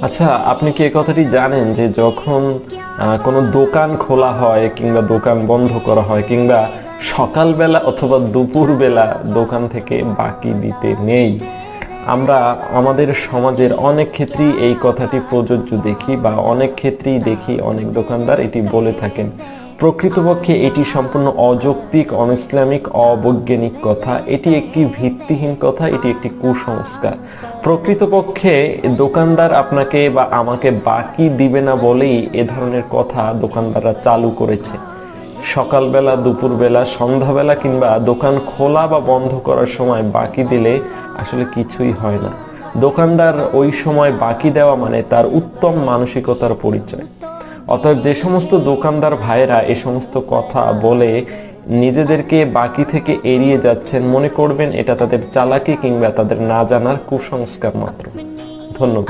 আচ্ছা, আপনি কি এই কথাটি জানেন যে যখন কোনো দোকান খোলা হয় কিংবা দোকান বন্ধ করা হয় কিংবা সকালবেলা অথবা দুপুরবেলা দোকান থেকে বাকি দিতে নেই, আমরা আমাদের সমাজের অনেক ক্ষেত্রেই এই কথাটি প্রযোজ্য দেখি বা অনেক ক্ষেত্রেই দেখি অনেক দোকানদার এটি বলে থাকেন। প্রকৃতপক্ষে এটি সম্পূর্ণ অযৌক্তিক, অনইসলামিক, অবৈজ্ঞানিক কথা। এটি একটি ভিত্তিহীন কথা, এটি একটি কুসংস্কার। প্রকৃতপক্ষে দোকানদার আপনাকে বা আমাকে বাকি দিবে না বলেই এ ধরনের কথা দোকানদাররা চালু করেছে। সকালবেলা, দুপুরবেলা, সন্ধ্যাবেলা কিংবা দোকান খোলা বা বন্ধ করার সময় বাকি দিলে আসলে কিছুই হয় না। দোকানদার ওই সময় বাকি দেওয়া মানে তার উত্তম মানসিকতার পরিচয়। অতএব যে সমস্ত দোকানদার ভাইরা এ সমস্ত কথা বলে নিজেদেরকে বাকি থেকে এড়িয়ে যাচ্ছেন, মনে করবেন এটা তাদের চালাকি কিংবা তাদের না জানার কুসংস্কার মাত্র। ধন্যবাদ।